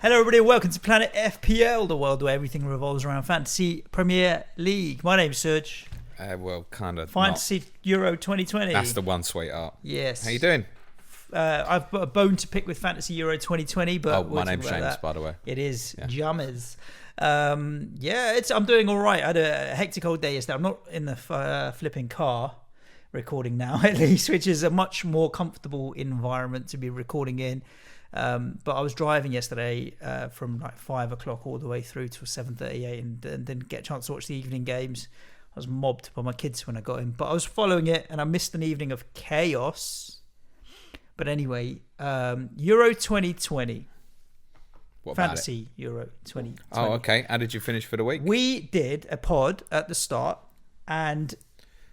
Hello everybody, welcome to Planet FPL, the world where everything revolves around Fantasy Premier League. My name's Suj. Well, kind of. Fantasy not. Euro 2020. That's the one, sweetheart. Yes. How you doing? I've got a bone to pick with Fantasy Euro 2020, but my name's James, by the way. It is Jammers. I'm doing all right. I had a hectic old day yesterday. I'm not in the flipping car recording now, at least, which is a much more comfortable environment to be recording in. But I was driving yesterday from like 5 o'clock all the way through to 7:38 and didn't get a chance to watch the evening games. I was mobbed by my kids when I got in, but I was following it and I missed an evening of chaos. But anyway, Euro 2020. What Fantasy Euro 2020. Oh, okay. How did you finish for the week? We did a pod at the start and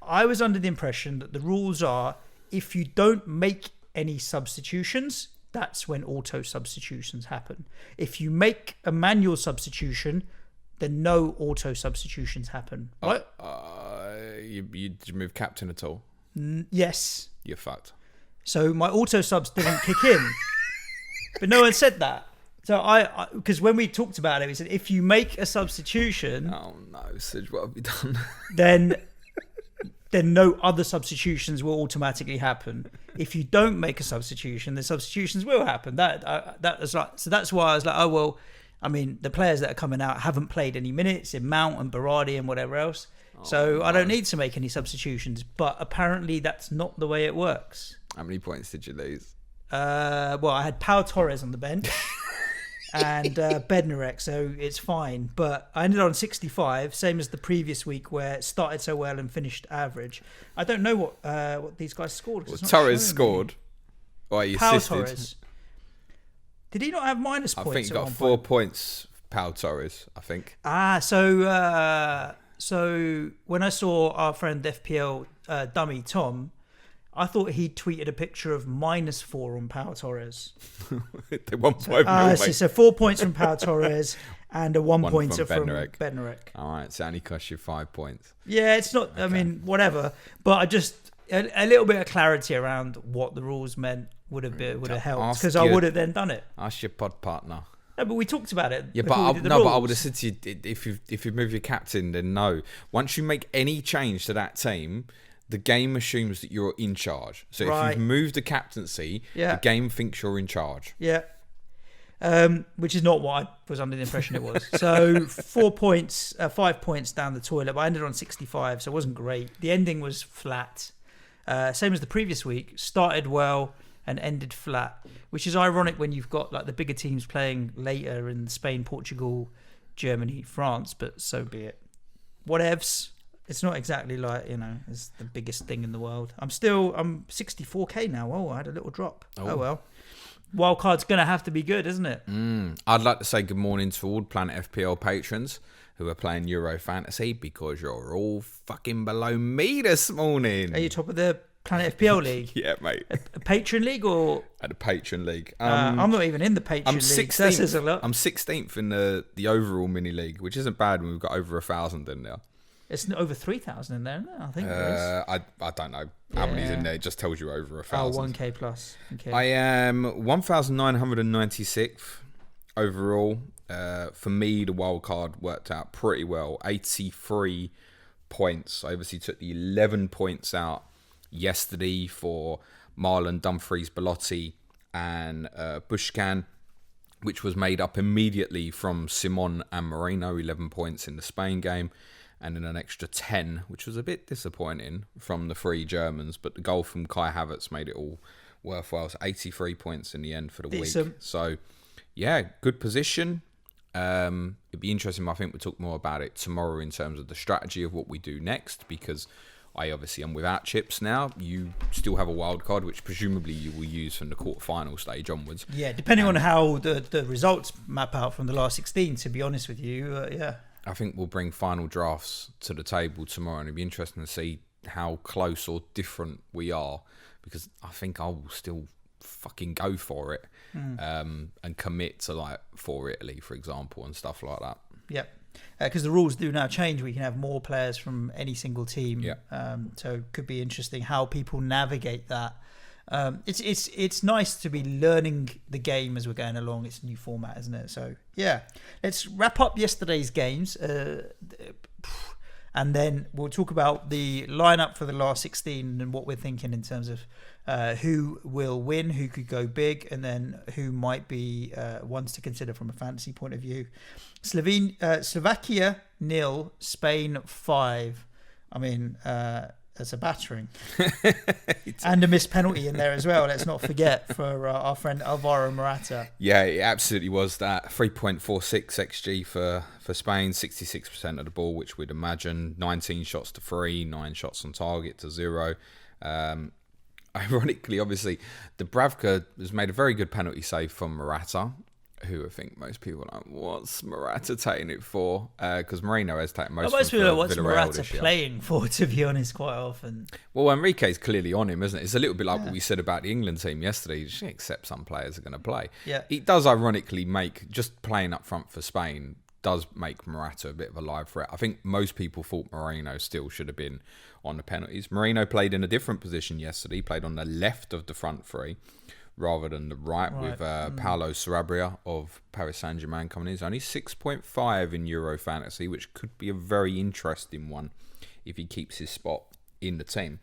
I was under the impression that the rules are if you don't make any substitutions, that's when auto substitutions happen. If you make a manual substitution, then no auto substitutions happen. Right? Did you move captain at all? Yes. You're fucked. So my auto subs didn't kick in. But no one said that. So I because when we talked about it, we said if you make a substitution... Oh no, Sid, what have you done? then no other substitutions will automatically happen. If you don't make a substitution, the substitutions will happen. That was like, so that's why I was like, oh well, I mean, the players that are coming out haven't played any minutes in Mount and Berardi and whatever else, so I don't need to make any substitutions. But apparently, that's not the way it works. How many points did you lose? Well, I had Pau Torres on the bench. And Bednarek, so it's fine. But I ended on 65, same as the previous week where it started so well and finished average. I don't know what these guys scored. Well, Torres scored. Or he Pau assisted. Torres. Did he not have minus points? I think he got 4 points, Pau Torres, I think. So when I saw our friend FPL dummy Tom, I thought he tweeted a picture of -4 on Pau Torres. They won 5-0, so 4 points from Pau Torres and a one pointer from Bednarek. All right, so it only cost you 5 points. Yeah, it's not, okay. I mean, whatever. But I just, a little bit of clarity around what the rules meant would have helped, because I would have then done it. Ask your pod partner. No, but we talked about it. Yeah, but I would have said to you, if you move your captain, then no. Once you make any change to that team, the game assumes that you're in charge. So if you've moved the captaincy, the game thinks you're in charge. Yeah. Which is not what I was under the impression it was. So 5 points down the toilet, but I ended on 65, so it wasn't great. The ending was flat. Same as the previous week. Started well and ended flat, which is ironic when you've got like the bigger teams playing later in Spain, Portugal, Germany, France, but so be it. Whatevs. It's not exactly like, it's the biggest thing in the world. I'm 64k now. Oh, I had a little drop. Oh well. Wildcard's going to have to be good, isn't it? I'd like to say good morning to all Planet FPL patrons who are playing Euro Fantasy, because you're all fucking below me this morning. Are you top of the Planet FPL league? Yeah, mate. A patron league or? At a patron league. I'm not even in the patron league. 16th, that says a lot. I'm 16th in the overall mini league, which isn't bad when we've got over 1,000 in there. It's over 3,000 in there, isn't it? I think there is. I don't know how many's in there. It just tells you over 1,000. Oh, 1k plus. Okay. I am 1,996th overall. For me, the wild card worked out pretty well. 83 points. I obviously took the 11 points out yesterday for Marlon, Dumfries, Belotti and Bushkan, which was made up immediately from Simon and Moreno, 11 points in the Spain game. And then an extra 10, which was a bit disappointing from the 3 Germans. But the goal from Kai Havertz made it all worthwhile. So 83 points in the end for the week. So, yeah, good position. It'd be interesting. I think we'll talk more about it tomorrow in terms of the strategy of what we do next. Because I obviously am without chips now. You still have a wild card, which presumably you will use from the quarterfinal stage onwards. Yeah, depending on how the results map out from the last 16, to be honest with you. Yeah. I think we'll bring final drafts to the table tomorrow, and it'll be interesting to see how close or different we are, because I think I will still fucking go for it and commit to like for Italy, for example, and stuff like that. Yep. Because the rules do now change. We can have more players from any single team. Yeah. So it could be interesting how people navigate that. It's nice to be learning the game as we're going along. It's a new format, isn't it? So yeah, let's wrap up yesterday's games, and then we'll talk about the lineup for the last 16 and what we're thinking in terms of who will win, who could go big, and then who might be ones to consider from a fantasy point of view. Slovakia 0, Spain 5. I mean, that's a battering. And a missed penalty in there as well, let's not forget, for our friend Alvaro Morata. Yeah, it absolutely was that. 3.46 XG for Spain, 66% of the ball, which we'd imagine. 19 shots to 3, 9 shots on target to 0. Ironically, obviously, Dubravka has made a very good penalty save from Morata, who I think most people are like, what's Morata taking it for? Because Moreno has taken most of it. Most people are like, what's Morata playing for, to be honest, quite often. Well, Enrique's clearly on him, isn't it? It's a little bit like what we said about the England team yesterday. You just accept some players are going to play. Yeah. It does ironically make, just playing up front for Spain, does make Morata a bit of a live threat. I think most people thought Moreno still should have been on the penalties. Moreno played in a different position yesterday. He played on the left of the front three, rather than the right. With Paulo Sarabia of Paris Saint-Germain coming in. He's only 6.5 in Euro Fantasy, which could be a very interesting one if he keeps his spot in the team.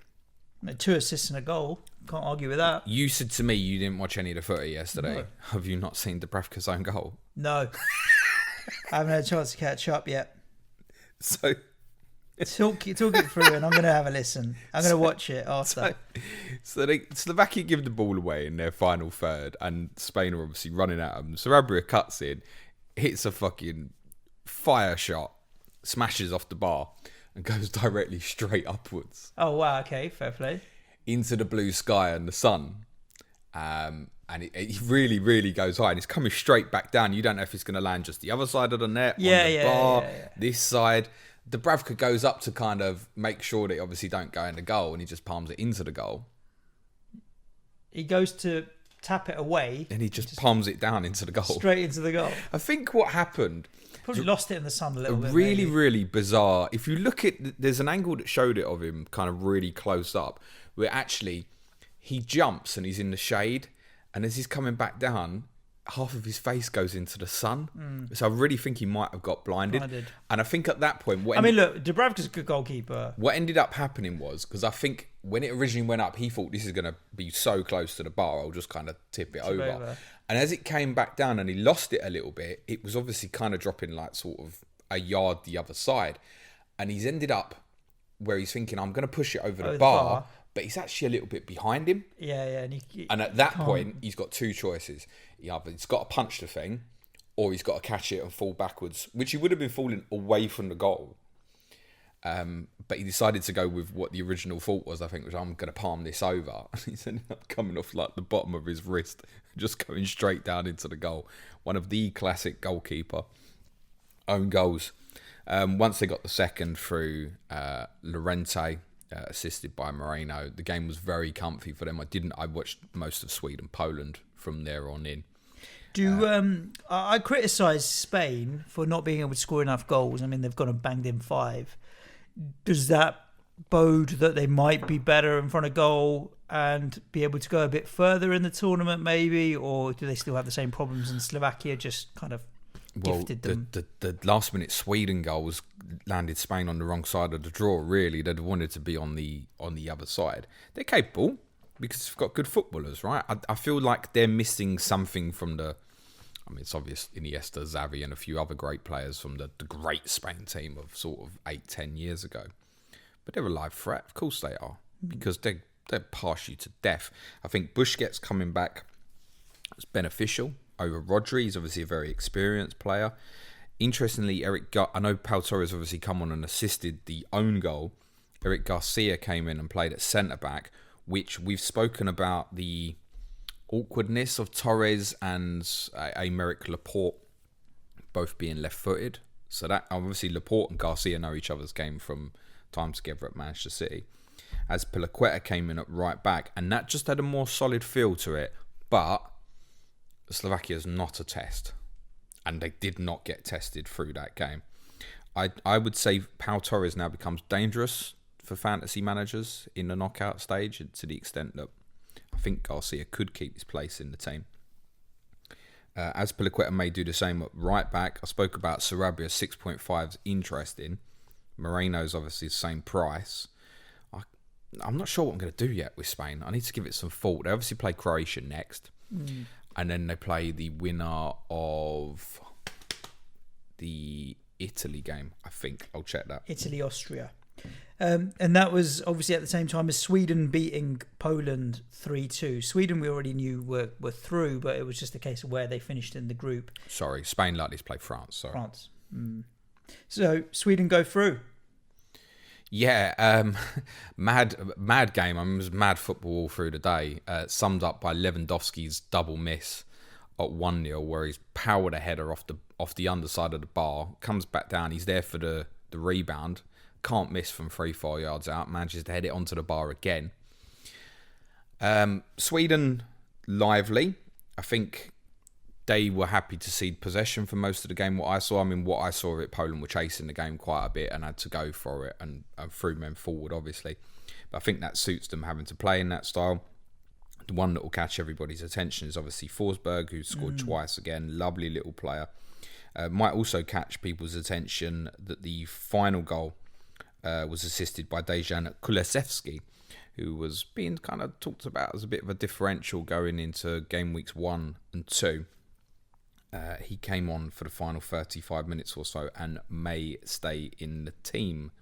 2 assists and a goal. Can't argue with that. You said to me you didn't watch any of the footy yesterday. No. Have you not seen Dubravka's own goal? No. I haven't had a chance to catch up yet. So... Talk it through, and I'm going to have a listen. I'm going to watch it after. So Slovakia give the ball away in their final third, and Spain are obviously running at them. Sarabia cuts in, hits a fucking fire shot, smashes off the bar, and goes directly straight upwards. Oh, wow, okay, fair play. Into the blue sky and the sun. And it really, really goes high, and it's coming straight back down. You don't know if it's going to land just the other side of the net, on the bar, this side. Dubravka goes up to kind of make sure that it obviously don't go in the goal, and he just palms it into the goal. He goes to tap it away. And he just palms it down into the goal. Straight into the goal. I think what happened... Probably lost it in the sun a little bit. Really, really bizarre. If you look at... There's an angle that showed it of him kind of really close up, where actually he jumps and he's in the shade, and as he's coming back down... half of his face goes into the sun. So I really think he might have got blinded. And I think at that point... look, Dubravka's a good goalkeeper. What ended up happening was, because I think when it originally went up, he thought this is going to be so close to the bar, I'll just kind of tip it over. And as it came back down and he lost it a little bit, it was obviously kind of dropping like sort of a yard the other side. And he's ended up where he's thinking, I'm going to push it over the bar, but he's actually a little bit behind him. Yeah. And at that point, he's got two choices. Either he's got to punch the thing, or he's got to catch it and fall backwards, which he would have been falling away from the goal. But he decided to go with what the original thought was, I think, was I'm going to palm this over. And he's ended up coming off like the bottom of his wrist, just going straight down into the goal. One of the classic goalkeeper own goals. Once they got the second through Llorente, assisted by Moreno, the game was very comfy for them. I watched most of Sweden-Poland from there on in. I criticise Spain for not being able to score enough goals. I mean, they've gone and banged in 5. Does that bode that they might be better in front of goal and be able to go a bit further in the tournament, maybe? Or do they still have the same problems and Slovakia just kind of gifted them? The last minute Sweden goals landed Spain on the wrong side of the draw, really. They'd wanted to be on the other side. They're capable because they've got good footballers, right? I feel like they're missing something from the... I mean, it's obvious Iniesta, Xavi and a few other great players from the great Spain team of sort of 8-10 years ago. But they're a live threat. Of course they are. Because they're pass you to death. I think Busquets coming back is beneficial over Rodri. He's obviously a very experienced player. Interestingly, I know Pau Torres obviously come on and assisted the own goal. Eric Garcia came in and played at centre-back, which we've spoken about the awkwardness of Torres and Aymeric Laporte both being left-footed. So that obviously Laporte and Garcia know each other's game from time together at Manchester City. As Pilaqueta came in at right back, and that just had a more solid feel to it. But Slovakia is not a test, and they did not get tested through that game. I would say Pau Torres now becomes dangerous for fantasy managers in the knockout stage, to the extent that I I think Garcia could keep his place in the team. As Piliqueta may do the same at right back. I spoke about Sarabia, 6.5 is interesting. Moreno's obviously the same price. I'm not sure what I'm going to do yet with Spain. I need to give it some thought. They obviously play Croatia next. And then they play the winner of the Italy game, I think. I'll check that. Italy-Austria. And that was obviously at the same time as Sweden beating Poland 3-2. Sweden we already knew were through, but it was just a case of where they finished in the group. Sorry, Spain likely to play France. Sorry. France. So Sweden go through. Yeah, mad game. I mean, it was mad football all through the day. Summed up by Lewandowski's double miss at 1-0, where he's powered a header off the underside of the bar, comes back down. He's there for the rebound. Can't miss from 3-4 yards out. Manages to head it onto the bar again. Sweden, lively. I think they were happy to cede possession for most of the game. What I saw of it, Poland were chasing the game quite a bit and had to go for it and threw men forward, obviously. But I think that suits them having to play in that style. The one that will catch everybody's attention is obviously Forsberg, who scored twice again. Lovely little player. Might also catch people's attention that the final goal was assisted by Dejan Kulusevski, who was being kind of talked about as a bit of a differential going into game weeks 1 and 2. He came on for the final 35 minutes or so and may stay in the team.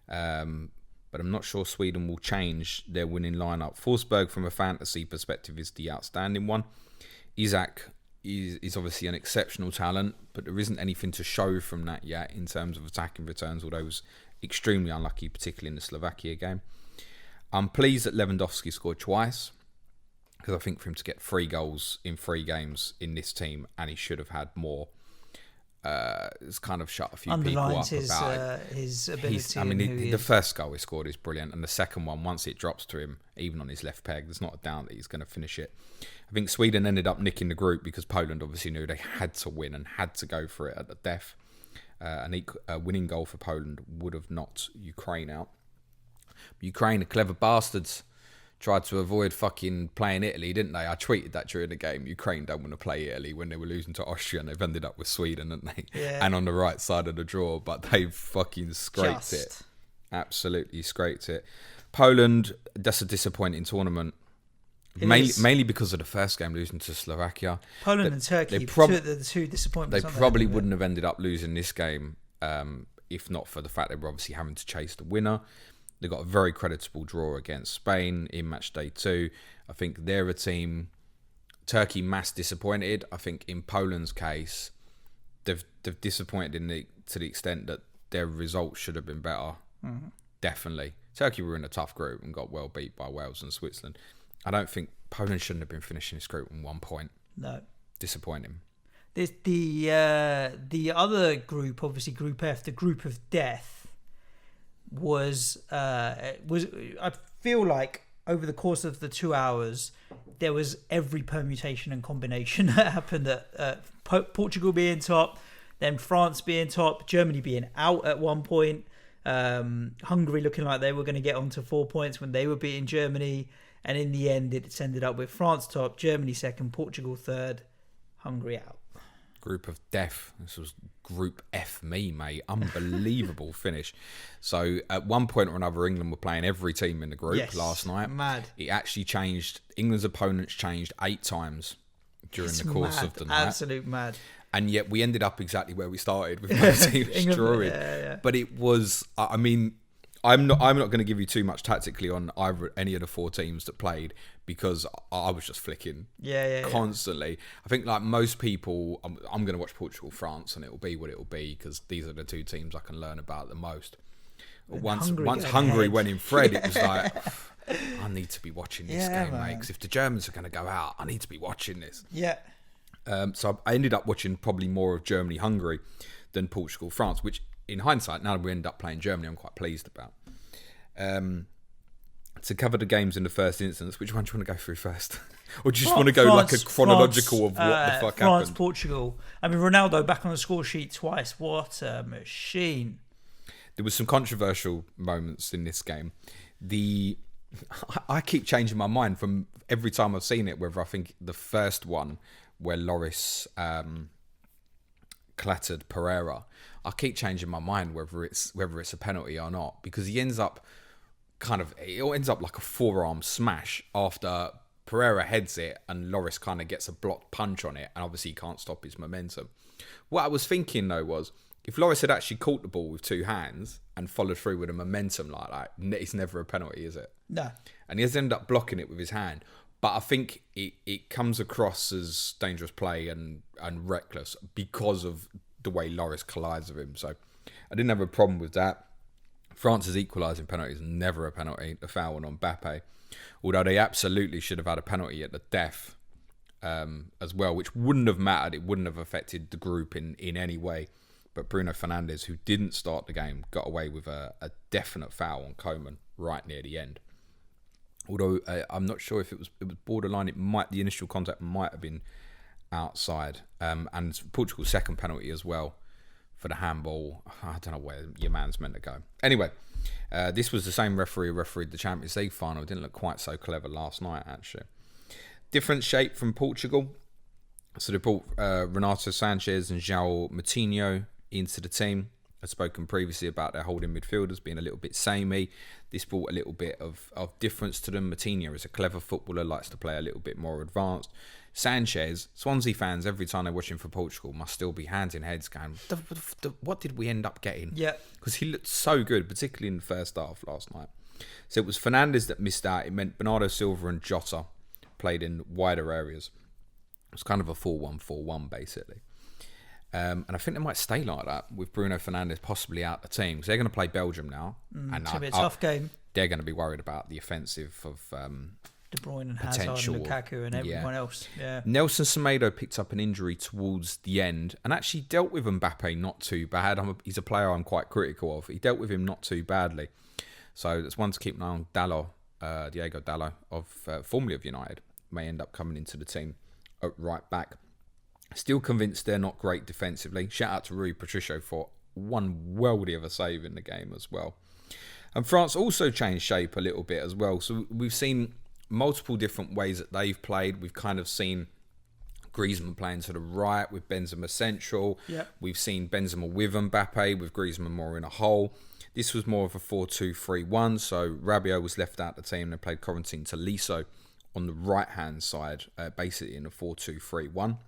But I'm not sure Sweden will change their winning lineup. Forsberg, from a fantasy perspective, is the outstanding one. Isak is obviously an exceptional talent, but there isn't anything to show from that yet in terms of attacking returns, although he was extremely unlucky, particularly in the Slovakia game. I'm pleased that Lewandowski scored twice, because I think for him to get 3 goals in 3 games in this team, and he should have had more, it's kind of shut a few people up about his ability. The first goal he scored is brilliant, and the second one, once it drops to him, even on his left peg, there's not a doubt that he's going to finish it. I think Sweden ended up nicking the group because Poland obviously knew they had to win and had to go for it at the death. A winning goal for Poland would have knocked Ukraine out. Ukraine, the clever bastards, tried to avoid fucking playing Italy, didn't they? I tweeted that during the game. Ukraine don't want to play Italy when they were losing to Austria, and they've ended up with Sweden, haven't they? Yeah. And on the right side of the draw, but they've fucking scraped it. Absolutely scraped it. Poland, that's a disappointing tournament. Mainly because of the first game losing to Slovakia. Poland and Turkey, the two disappointments. They probably wouldn't have ended up losing this game if not for the fact they were obviously having to chase the winner. They got a very creditable draw against Spain in match day 2. I think they're a team. Turkey mass disappointed. I think in Poland's case, they've disappointed to the extent that their results should have been better. Mm-hmm. Definitely. Turkey were in a tough group and got well beat by Wales and Switzerland. I don't think Poland shouldn't have been finishing this group on 1 point. No. Disappointing. There's the other group, obviously Group F, the group of death, was I feel like over the course of the 2 hours there was every permutation and combination that happened. Portugal being top, then France being top, Germany being out at one point, Hungary looking like they were going to get onto 4 points when they were beating Germany. And in the end, it's ended up with France top, Germany second, Portugal third, Hungary out. Group of death. This was Group F me, mate. Unbelievable finish. So at one point or another, England were playing every team in the group last night. Mad. It actually changed. England's opponents changed 8 times during the course of the night. Absolute mad. And yet we ended up exactly where we started with both teams drawing. Yeah. But it was, I mean, I'm not going to give you too much tactically on any of the 4 teams that played, because I was just flicking constantly. I think like most people, I'm going to watch Portugal, France, and it'll be what it'll be, because these are the 2 teams I can learn about the most. Once Hungary went in Fred, it was like, I need to be watching this game, mate, because if the Germans are going to go out, I need to be watching this. Yeah. So I ended up watching probably more of Germany-Hungary than Portugal-France, which in hindsight, now that we end up playing Germany, I'm quite pleased about. To cover the games in the first instance, which one do you want to go through first? Or do you just want to go like a chronological of what the fuck happened? France, Portugal. I mean, Ronaldo back on the score sheet twice. What a machine. There was some controversial moments in this game. The I keep changing my mind from every time I've seen it, whether I think the first one where Lloris clattered Pereira, I keep changing my mind whether it's a penalty or not, because it ends up like a forearm smash after Pereira heads it and Lloris kind of gets a blocked punch on it, and obviously he can't stop his momentum. What I was thinking though was, if Lloris had actually caught the ball with two hands and followed through with a momentum like that, it's never a penalty, is it? No. And he has ended up blocking it with his hand. But I think it comes across as dangerous play and reckless because of the way Lloris collides with him. So I didn't have a problem with that. France's equalising penalty is never a penalty. The foul on Mbappe. Although they absolutely should have had a penalty at the death as well, which wouldn't have mattered. It wouldn't have affected the group in any way. But Bruno Fernandes, who didn't start the game, got away with a definite foul on Koeman right near the end. Although I'm not sure if it was borderline. The initial contact might have been outside. And Portugal's second penalty as well for the handball. I don't know where your man's meant to go. Anyway, this was the same referee who refereed the Champions League final. It didn't look quite so clever last night, actually. Different shape from Portugal. So they brought Renato Sanchez and João Moutinho into the team. I've spoken previously about their holding midfielders being a little bit samey. This brought a little bit of difference to them. Moutinho is a clever footballer, likes to play a little bit more advanced. Sanchez, Swansea fans, every time they're watching for Portugal, must still be hands in heads going, what did we end up getting? Yeah. Because he looked so good, particularly in the first half last night. So it was Fernandes that missed out. It meant Bernardo Silva and Jota played in wider areas. It was kind of a 4-1-4-1, basically. And I think they might stay like that with Bruno Fernandes possibly out the team, because they're going to play Belgium now. And it's going to be a tough game. They're going to be worried about the offensive of De Bruyne and Hazard and Lukaku and everyone else. Yeah. Nelson Semedo picked up an injury towards the end and actually dealt with Mbappe not too bad. He's a player I'm quite critical of. He dealt with him not too badly. So that's one to keep an eye on. Diego Dalot, formerly of United, may end up coming into the team at right back. Still convinced they're not great defensively. Shout out to Rui Patricio for one worldy of a save in the game as well. And France also changed shape a little bit as well. So we've seen multiple different ways that they've played. We've kind of seen Griezmann playing to the right with Benzema central. Yep. We've seen Benzema with Mbappe, with Griezmann more in a hole. This was more of a 4-2-3-1. So Rabiot was left out of the team. They played Corentin Tolisso on the right-hand side, basically in a 4-2-3-1.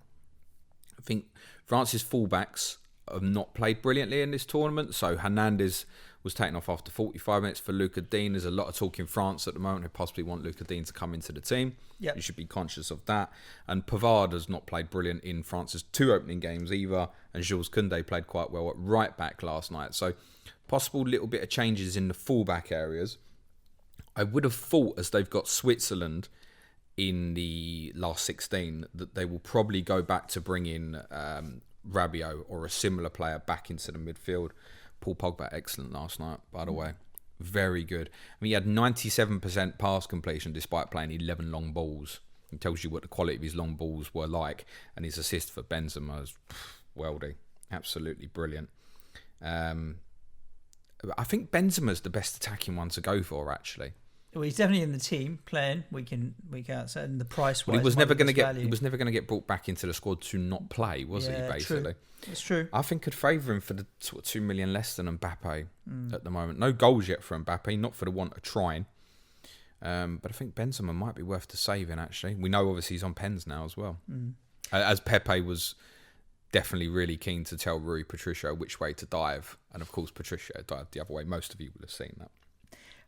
I think France's fullbacks have not played brilliantly in this tournament. So Hernandez was taken off after 45 minutes for Lucas Digne. There's a lot of talk in France at the moment who possibly want Lucas Digne to come into the team. Yep. You should be conscious of that. And Pavard has not played brilliant in France's two opening games either. And Jules Koundé played quite well at right back last night. So possible little bit of changes in the fullback areas. I would have thought, as they've got Switzerland in the last 16, that they will probably go back to bring in Rabiot or a similar player back into the midfield. Paul Pogba, excellent last night, by the way. Very good. I mean, he had 97% pass completion despite playing 11 long balls. It tells you what the quality of his long balls were like. And his assist for Benzema was worldy. Absolutely brilliant. I think Benzema's the best attacking one to go for, actually. Well, he's definitely in the team playing week in, week out. So, and the price wise, he was never going to get brought back into the squad to not play, was he? Basically, it's true. I think could favour him for the sort of $2 million less than Mbappe at the moment. No goals yet for Mbappe, not for the want of trying. But I think Benzema might be worth the saving. Actually, we know obviously he's on pens now as well. As Pepe was definitely really keen to tell Rui Patricio which way to dive, and of course Patricio dived the other way. Most of you will have seen that.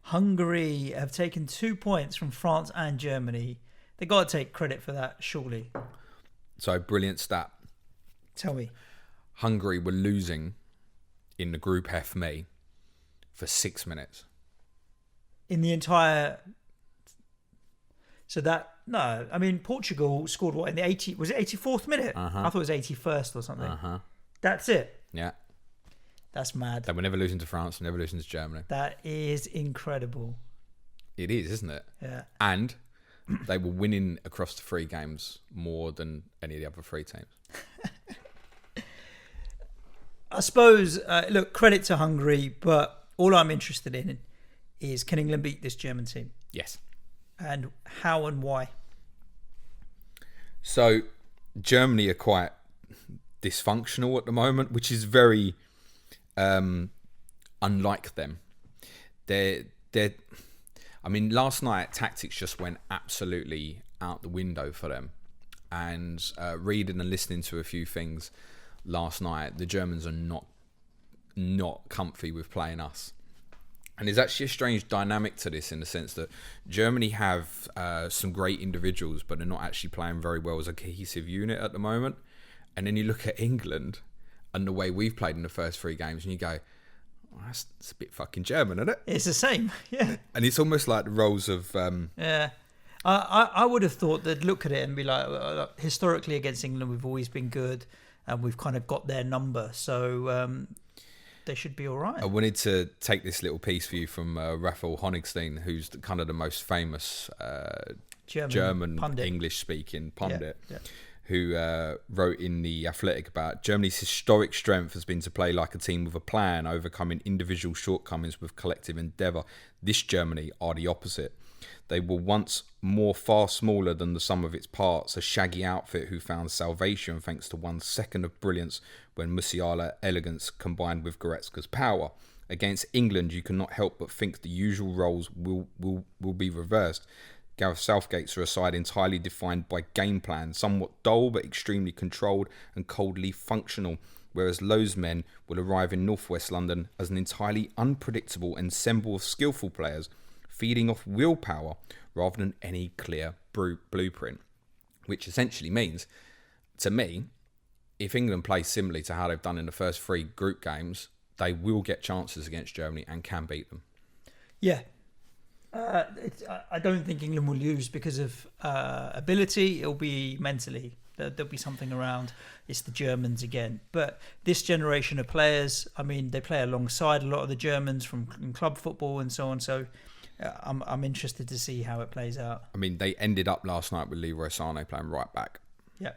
Hungary have taken 2 points from France and Germany. They got to take credit for that, surely. So, brilliant stat. Tell me. Hungary were losing in the Group F for 6 minutes. In the entire... So that... No, I mean, Portugal scored what, in the 80... Was it 84th minute? I thought it was 81st or something. That's it? Yeah. That's mad. They were never losing to France, never losing to Germany. That is incredible. It is, isn't it? Yeah. And they were winning across the 3 games more than any of the other 3 teams. I suppose, look, credit to Hungary, but all I'm interested in is, can England beat this German team? Yes. And how and why? So Germany are quite dysfunctional at the moment, which is very unlike them. They're I mean, last night tactics just went absolutely out the window for them. And reading and listening to a few things last night, the Germans are not comfy with playing us. And there's actually a strange dynamic to this, in the sense that Germany have some great individuals, but they're not actually playing very well as a cohesive unit at the moment. And then you look at England and the way we've played in the first 3 games, and you go, well, that's a bit fucking German, isn't it? It's the same, yeah. And it's almost like the roles of... Yeah. I would have thought they'd look at it and be like, historically against England, we've always been good, and we've kind of got their number. So they should be all right. I wanted to take this little piece for you from Raphael Honigstein, who's kind of the most famous German English-speaking pundit, who wrote in The Athletic about Germany's historic strength has been to play like a team with a plan, overcoming individual shortcomings with collective endeavour. This Germany are the opposite. They were once more far smaller than the sum of its parts, a shaggy outfit who found salvation thanks to 1 second of brilliance when Musiala elegance combined with Goretzka's power. Against England, you cannot help but think the usual roles will be reversed. Gareth Southgate's are a side entirely defined by game plan, somewhat dull but extremely controlled and coldly functional, whereas Lowe's men will arrive in northwest London as an entirely unpredictable ensemble of skillful players, feeding off willpower rather than any clear blueprint. Which essentially means, to me, if England play similarly to how they've done in the first 3 group games, they will get chances against Germany and can beat them. Yeah. I don't think England will lose because of ability. It'll be mentally. There'll be something around. It's the Germans again. But this generation of players, I mean, they play alongside a lot of the Germans from club football and so on. So I'm interested to see how it plays out. I mean, they ended up last night with Leroy Sané playing right back. Yeah.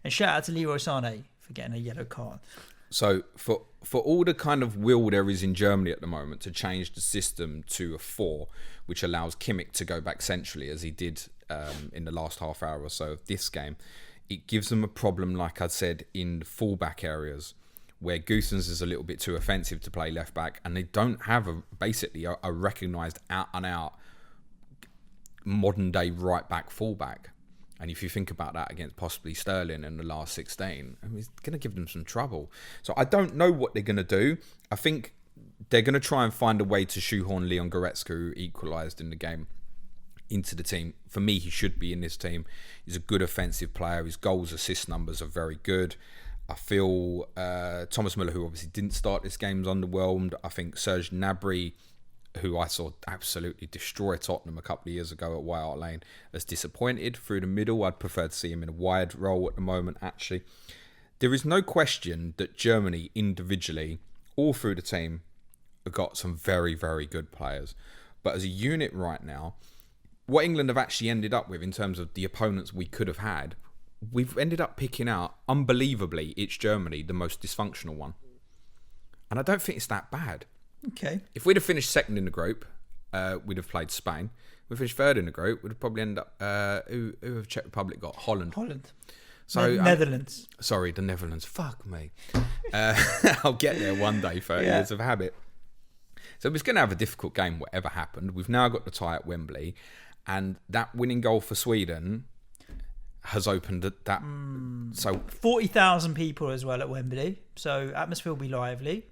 And shout out to Leroy Sané for getting a yellow card. So for all the kind of will there is in Germany at the moment to change the system to a 4, which allows Kimmich to go back centrally as he did in the last half hour or so of this game, it gives them a problem, like I said, in the fullback areas, where Goossens is a little bit too offensive to play left back, and they don't have basically a recognised out and out modern day right back fullback. And if you think about that against possibly Sterling in the last 16, I mean, it's going to give them some trouble. So I don't know what they're going to do. I think they're going to try and find a way to shoehorn Leon Goretzka, who equalised in the game, into the team. For me, he should be in this team. He's a good offensive player. His goals, assist numbers are very good. I feel Thomas Müller, who obviously didn't start this game, is underwhelmed. I think Serge Gnabry, who I saw absolutely destroy Tottenham a couple of years ago at White Hart Lane, as disappointed through the middle. I'd prefer to see him in a wide role at the moment, actually. There is no question that Germany individually, all through the team, have got some very, very good players. But as a unit right now, what England have actually ended up with in terms of the opponents we could have had, we've ended up picking out, unbelievably, it's Germany, the most dysfunctional one. And I don't think it's that bad. Okay. If we'd have finished second in the group, we'd have played Spain. If we finished third in the group, we'd have probably ended up... who have Czech Republic got? Holland. So Netherlands. Sorry, the Netherlands. Fuck me. I'll get there one day, 30 years of habit. So we're going to have a difficult game, whatever happened. We've now got the tie at Wembley. And that winning goal for Sweden has opened that... So 40,000 people as well at Wembley. So atmosphere will be lively.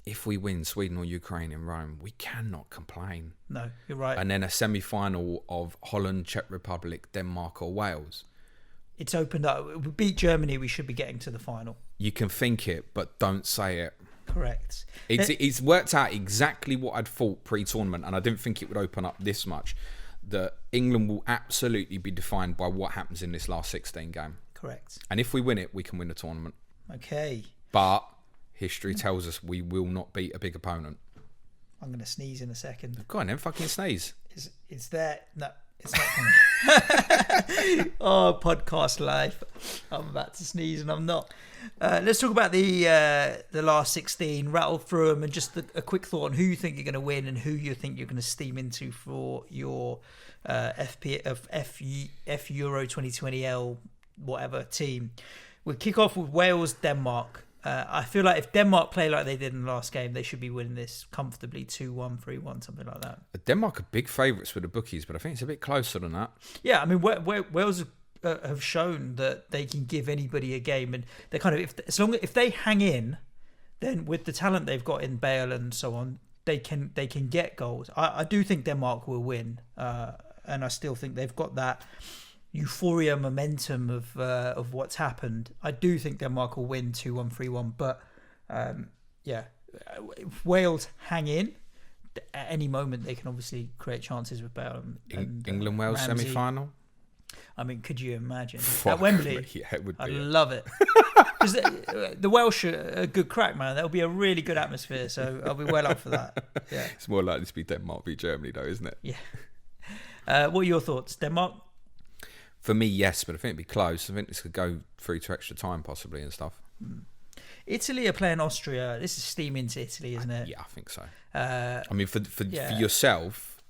If we win Sweden or Ukraine in Rome, we cannot complain. No, you're right. And then a semi-final of Holland, Czech Republic, Denmark or Wales. It's opened up. If we beat Germany, we should be getting to the final. You can think it, but don't say it. Correct. It's worked out exactly what I'd thought pre-tournament, and I didn't think it would open up this much. That England will absolutely be defined by what happens in this last 16 game. Correct. And if we win it, we can win the tournament. Okay. But history tells us we will not beat a big opponent. I'm going to sneeze in a second. Go on then, fucking sneeze. It's there. No, It's not coming. Oh, podcast life. I'm about to sneeze and I'm not. Let's talk about the last 16. Rattle through them and just a quick thought on who you think you're going to win and who you think you're going to steam into for your F Euro 2020L whatever team. We'll kick off with Wales, Denmark. I feel like if Denmark play like they did in the last game, they should be winning this comfortably 2-1, 3-1, something like that. Denmark are big favourites for the bookies, but I think it's a bit closer than that. Yeah, I mean, Wales have shown that they can give anybody a game, and they kind of if they hang in, then with the talent they've got in Bale and so on, they can get goals. I do think Denmark will win, and I still think they've got that euphoria momentum of what's happened. I do think Denmark will win 2-1, 3-1, but if Wales hang in, at any moment they can obviously create chances with Bale and England-Wales semi-final. I mean, could you imagine at Wembley? Yeah, it would be. I'd love it. Because the Welsh are a good crack, man. That'll be a really good atmosphere, so I'll be well up for that. Yeah, it's more likely to be Denmark v Germany, though, isn't it? Yeah. What are your thoughts, Denmark? For me, yes, but I think it'd be close. I think this could go through to extra time, possibly, and stuff. Italy are playing Austria. This is steam into Italy, isn't it? Yeah, I think so. I mean, for yourself,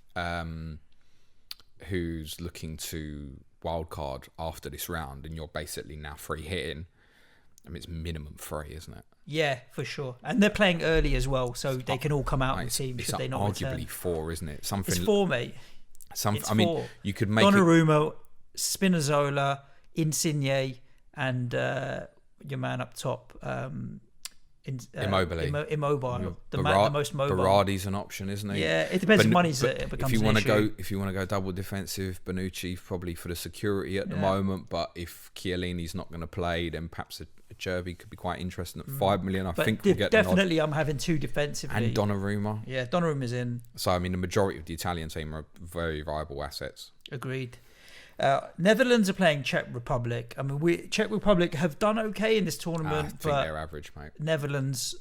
who's looking to wildcard after this round, and you're basically now free hitting. I mean, it's minimum 3, isn't it? Yeah, for sure. And they're playing early as well, so they can all come out in teams should they not arguably return. 4, isn't it? It's 4, mate. It's I mean, 4. You could make Donnarumma, Spinazzola, Insigne, and your man up top, Immobile. The most mobile. Berardi's an option, isn't he? Yeah, it depends. Money's it becomes if you want to go, if you want to go double defensive, Bonucci probably for the security at the moment. But if Chiellini's not going to play, then perhaps a Cherby could be quite interesting at 5 million. I think we'll get definitely. I'm having 2 defensively and Donnarumma. Yeah, Donnarumma's in. So I mean, the majority of the Italian team are very viable assets. Agreed. Netherlands are playing Czech Republic. I mean, Czech Republic have done okay in this tournament. I think they're average, mate. Netherlands,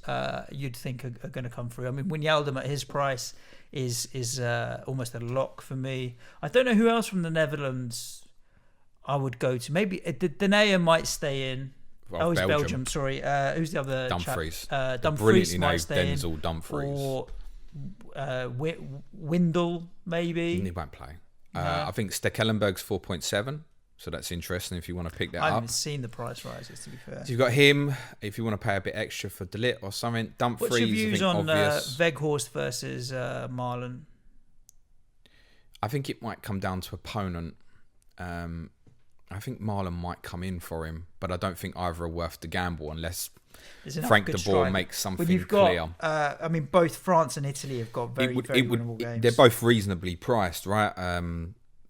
you'd think are going to come through. I mean, Wijnaldum at his price is almost a lock for me. I don't know who else from the Netherlands I would go to. Maybe Denayer might stay in. Well, it's Belgium. Sorry. Who's the other? Dumfries. Dumfries might stay Denzel in. Dumfries. Or Windle, maybe. He won't play. I think Stekelenburg's 4.7, so that's interesting if you want to pick that up. I haven't seen the price rises, to be fair. So you've got him, if you want to pay a bit extra for De Ligt or something. Dumfries, what's your views on obvious. Weghorst versus Marlon? I think it might come down to opponent. I think Marlon might come in for him, but I don't think either are worth the gamble unless Frank de Boer makes something clear. I mean, both France and Italy have got very winnable games. They're both reasonably priced, right?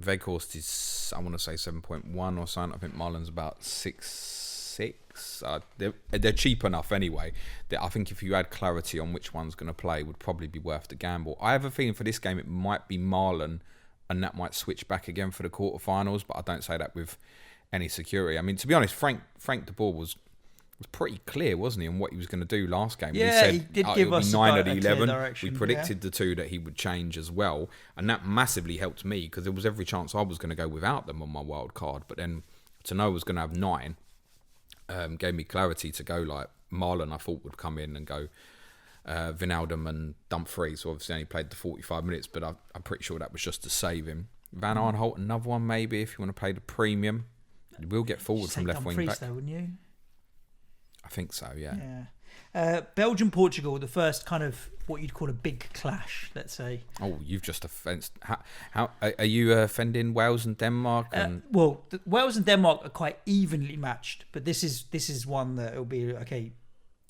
Weghorst is, I want to say 7.1 or something. I think Marlon's about 6.6. They're cheap enough anyway. I think if you had clarity on which one's going to play, would probably be worth the gamble. I have a feeling for this game it might be Marlon, and that might switch back again for the quarterfinals, but I don't say that with any security. I mean, to be honest, Frank de Boer was pretty clear, wasn't he, on what he was going to do last game? Yeah, he did give us 9 of the 11. We predicted the 2 that he would change as well, and that massively helped me because there was every chance I was going to go without them on my wild card. But then to know I was going to have 9 gave me clarity to go like Marlon. I thought would come in and go Wijnaldum and Dumfries. So obviously only played the 45 minutes, but I'm pretty sure that was just to save him. Van Aanholt, another one maybe if you want to play the premium. You will get forward from left wing back. Though, wouldn't you? I think so, yeah. Belgium, Portugal, the first kind of what you'd call a big clash, let's say. Oh, you've just offended. How are you offending Wales and Denmark? Wales and Denmark are quite evenly matched, but this is one that it'll be okay.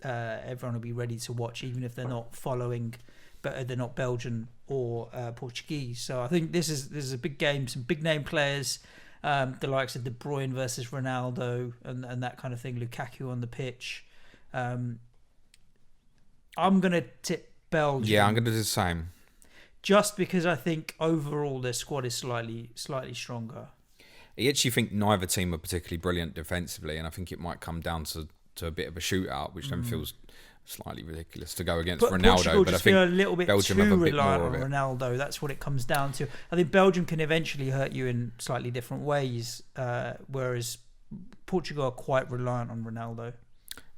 Everyone will be ready to watch, even if they're not following, but they're not Belgian or Portuguese. So I think this is a big game. Some big name players. The likes of De Bruyne versus Ronaldo and that kind of thing. Lukaku on the pitch. I'm going to tip Belgium. Yeah, I'm going to do the same. Just because I think overall their squad is slightly stronger. I actually think neither team are particularly brilliant defensively, and I think it might come down to a bit of a shootout, which then feels slightly ridiculous to go against But Ronaldo. Portugal But I just feel a think little bit Belgium too have a bit reliant more on of it. Ronaldo. That's what it comes down to. I think Belgium can eventually hurt you in slightly different ways, whereas Portugal are quite reliant on Ronaldo.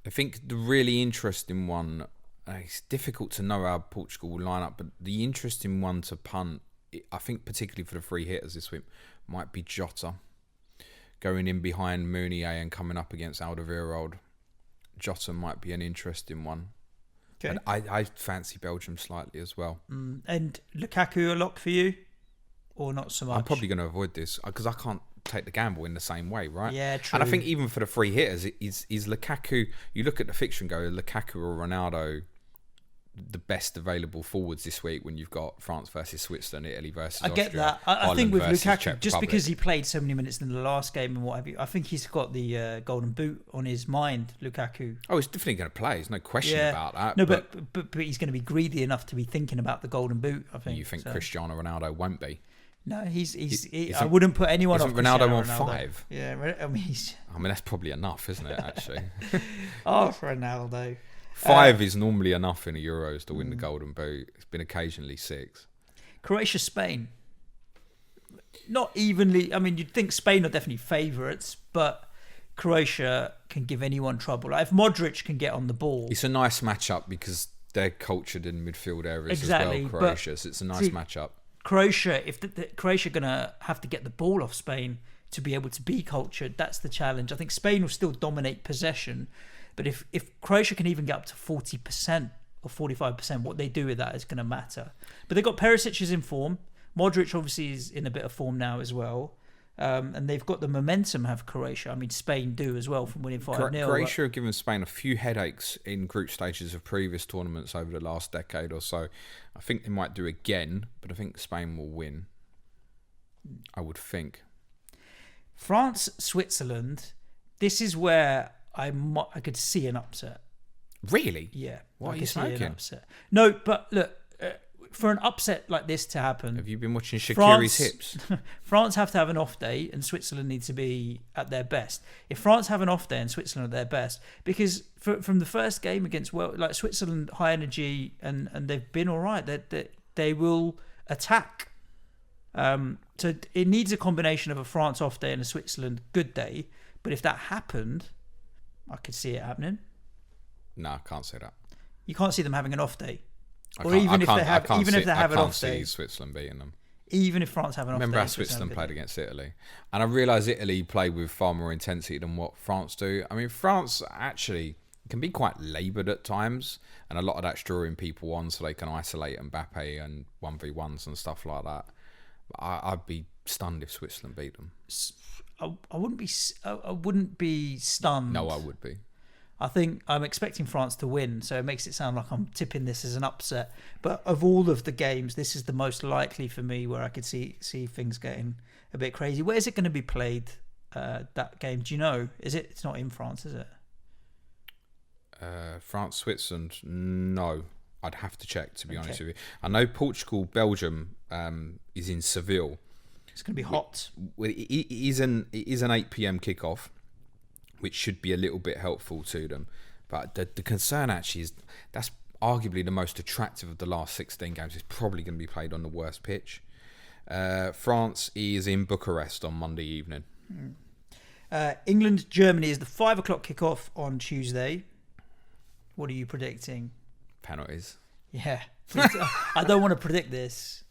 I think the really interesting one, it's difficult to know how Portugal will line up, but the interesting one to punt, I think particularly for the free hitters this week, might be Jota. Going in behind Meunier and coming up against Alderweireld. Jota might be an interesting one. Okay. And I fancy Belgium slightly as well. And Lukaku a lock for you? Or not so much? I'm probably going to avoid this because I can't take the gamble in the same way, right? Yeah, true. And I think even for the free hitters, is Lukaku, you look at the fixture and go, Lukaku or Ronaldo, the best available forwards this week when you've got France versus Switzerland, Italy versus Austria. I get that. I think with versus Lukaku, Czech just Republic. because he played so many minutes in the last game and what have you, I think he's got the golden boot on his mind, Lukaku. Oh, he's definitely going to play. There's no question about that. No, but he's going to be greedy enough to be thinking about the golden boot, I think. You think Cristiano Ronaldo won't be? No, I wouldn't put anyone off Ronaldo on Ronaldo. 5? Yeah, I mean, that's probably enough, isn't it, actually? Ronaldo. 5 is normally enough in the Euros to win the Golden Boot. It's been occasionally 6. Croatia, Spain. Not evenly. I mean, you'd think Spain are definitely favourites, but Croatia can give anyone trouble. Like if Modric can get on the ball. It's a nice matchup because they're cultured in midfield areas as well, Croatia. So it's a nice matchup. Croatia, if Croatia are going to have to get the ball off Spain to be able to be cultured, that's the challenge. I think Spain will still dominate possession. But if Croatia can even get up to 40% or 45%, what they do with that is going to matter. But they've got Perisic is in form. Modric obviously is in a bit of form now as well. And they've got the momentum, have Croatia. I mean, Spain do as well from winning 5-0. Croatia have given Spain a few headaches in group stages of previous tournaments over the last decade or so. I think they might do again, but I think Spain will win. I would think. France, Switzerland. This is where I could see an upset. Really? Yeah. What are you smoking? No, but look, for an upset like this to happen... Have you been watching Shaqiri's hips? France have to have an off day and Switzerland needs to be at their best. If France have an off day and Switzerland are at their best, because from the first game against Switzerland, high energy, and they've been all right. They will attack. So it needs a combination of a France off day and a Switzerland good day. But if that happened... I could see it happening. No, I can't say that. You can't see them having an off day, if they have an off day. I can't see Switzerland beating them. Even if France have an off day. Remember how Switzerland played against Italy, and I realise Italy play with far more intensity than what France do. I mean, France actually can be quite laboured at times, and a lot of that's drawing people on so they can isolate Mbappe and 1v1s and stuff like that. I'd be stunned if Switzerland beat them. I wouldn't be stunned. No, I would be. I think I'm expecting France to win, so it makes it sound like I'm tipping this as an upset. But of all of the games, this is the most likely for me where I could see things getting a bit crazy. Where is it going to be played, that game? Do you know? It's not in France, is it? France, Switzerland, no. I'd have to check, to be honest with you. I know Portugal, Belgium is in Seville. It's going to be hot. It is an 8 p.m. kickoff, which should be a little bit helpful to them. But the concern actually is that's arguably the most attractive of the last 16 games. It's probably going to be played on the worst pitch. France is in Bucharest on Monday evening. England, Germany is the 5 o'clock kickoff on Tuesday. What are you predicting? Penalties. Yeah. I don't want to predict this.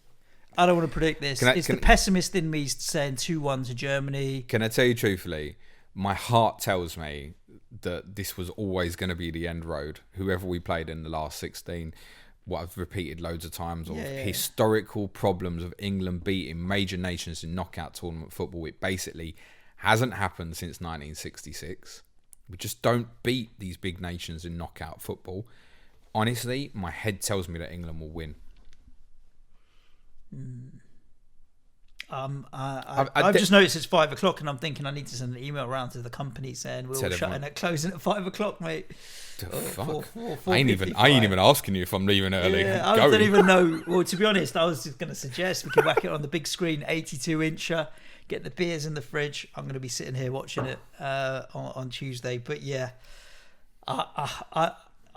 It's the pessimist in me saying 2-1 to Germany. Can I tell you truthfully, my heart tells me that this was always going to be the end road. Whoever we played in the last 16, what I've repeated loads of times, of historical problems of England beating major nations in knockout tournament football. It basically hasn't happened since 1966. We just don't beat these big nations in knockout football. Honestly, my head tells me that England will win. I've just noticed it's 5 o'clock and I'm thinking I need to send an email around to the company saying we're all shutting at closing at 5 o'clock, mate. Fuck. I ain't even asking you if I'm leaving early. Yeah, I don't even know. Well, to be honest, I was just going to suggest we could whack it on the big screen, 82-incher, get the beers in the fridge. I'm going to be sitting here watching it on Tuesday. But yeah,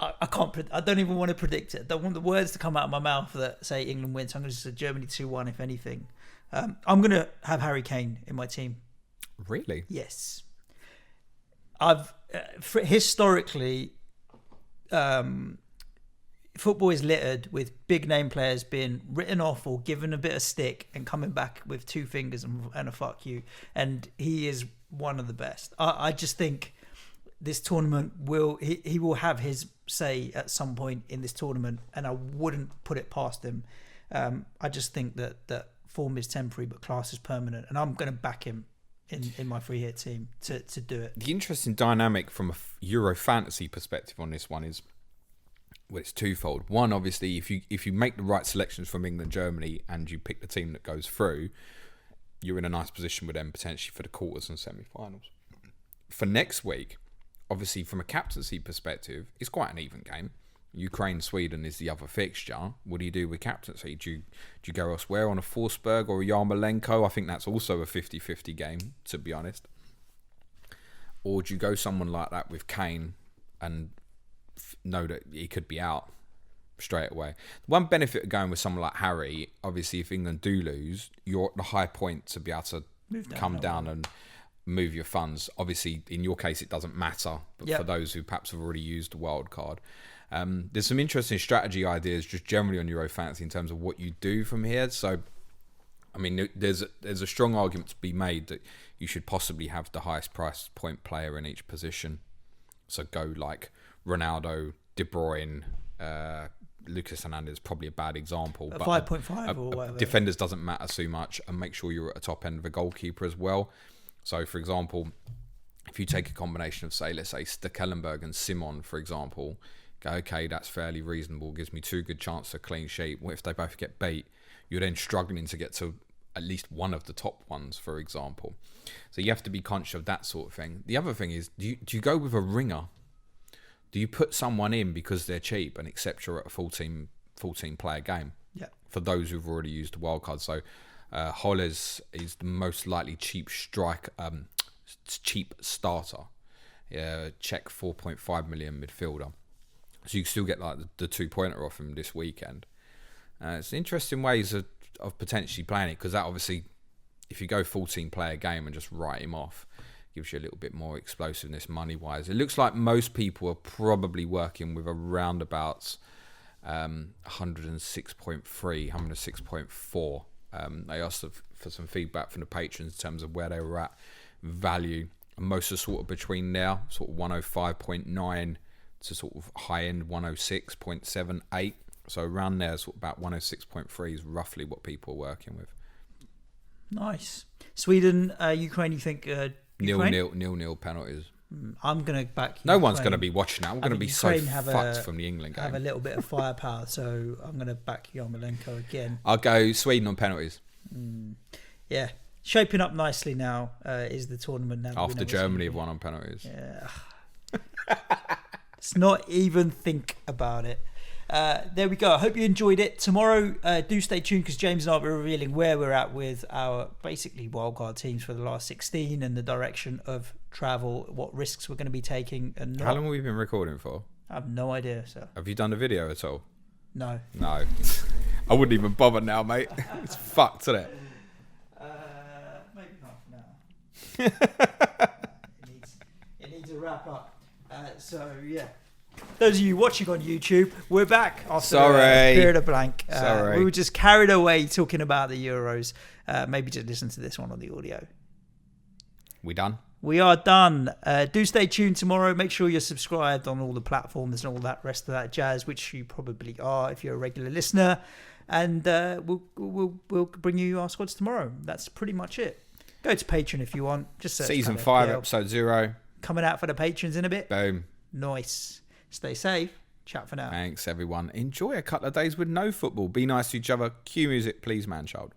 I can't. I don't even want to predict it. I don't want the words to come out of my mouth that say England wins. I'm going to say Germany 2-1, if anything. I'm going to have Harry Kane in my team. Really? Yes. I've historically, football is littered with big name players being written off or given a bit of stick and coming back with 2 fingers and a fuck you. And he is one of the best. I just think this tournament he will have his say at some point in this tournament, and I wouldn't put it past him. I just think that form is temporary, but class is permanent, and I'm going to back him in my free hit team to do it. The interesting dynamic from a Euro fantasy perspective on this one is, well, it's twofold. One, obviously, if you make the right selections from England, Germany, and you pick the team that goes through, you're in a nice position with them potentially for the quarters and semi-finals. For next week, obviously, from a captaincy perspective, it's quite an even game. Ukraine-Sweden is the other fixture. What do you do with captaincy? Do you go elsewhere on a Forsberg or a Yarmolenko? I think that's also a 50-50 game, to be honest. Or do you go someone like that with Kane and know that he could be out straight away? One benefit of going with someone like Harry, obviously, if England do lose, you're at the high point to be able to come down and move your funds. Obviously, in your case, it doesn't matter, but for those who perhaps have already used the wild card, there's some interesting strategy ideas just generally on Euro Fantasy in terms of what you do from here. So, I mean, there's a strong argument to be made that you should possibly have the highest price point player in each position. So go like Ronaldo, De Bruyne, Lucas Hernandez, probably a bad example. But 5.5 or whatever. Defenders doesn't matter so much, and make sure you're at the top end of a goalkeeper as well. So, for example, if you take a combination of, let's say, Stekelenburg and Simon, for example, go, okay, that's fairly reasonable, gives me 2 good chances of clean sheet. What if they both get beat? You're then struggling to get to at least one of the top ones, for example. So you have to be conscious of that sort of thing. The other thing is, do you go with a ringer? Do you put someone in because they're cheap and accept you're at a 14 player game? Yeah. For those who've already used the wild card. So Holles is the most likely cheap starter. Czech 4.5 million midfielder. So you can still get like the 2-pointer off him this weekend. It's interesting ways of potentially playing it, because that obviously, if you go 14 player game and just write him off, gives you a little bit more explosiveness money wise. It looks like most people are probably working with around about 106.3, 106.4. They asked for some feedback from the patrons in terms of where they were at value. And most are sort of between there, sort of 105.9 to sort of high end 106.78. So around there, sort of about 106.3 is roughly what people are working with. Nice. Sweden, Ukraine, you think... Nil penalties. I'm going to back Ukraine. No one's going to be watching that. I'm going to be Ukraine so fucked from the England game. Have a little bit of firepower, so I'm going to back Yarmolenko again. I'll go Sweden on penalties. Yeah. Shaping up nicely now is the tournament now. After Germany have won on penalties. Yeah. Let's not even think about it. There we go. I hope you enjoyed it. Tomorrow, do stay tuned, because James and I will be revealing where we're at with our basically wildcard teams for the last 16 and the direction of travel, what risks we're going to be taking. And not. How long have we been recording for? I have no idea, sir. Have you done the video at all? No. I wouldn't even bother now, mate. It's fucked, isn't it? Maybe half an hour. It needs a wrap up. So, yeah. Those of you watching on YouTube, we're back after a period of blank. We were just carried away talking about the Euros. Maybe just listen to this one on the audio. We done? We are done. Do stay tuned tomorrow. Make sure you're subscribed on all the platforms and all that rest of that jazz, which you probably are if you're a regular listener. And we'll bring you our squads tomorrow. That's pretty much it. Go to Patreon if you want. Just search Season 5, episode 0. Coming out for the patrons in a bit. Boom. Nice. Stay safe. Chat for now. Thanks, everyone. Enjoy a couple of days with no football. Be nice to each other. Cue music, please, man child.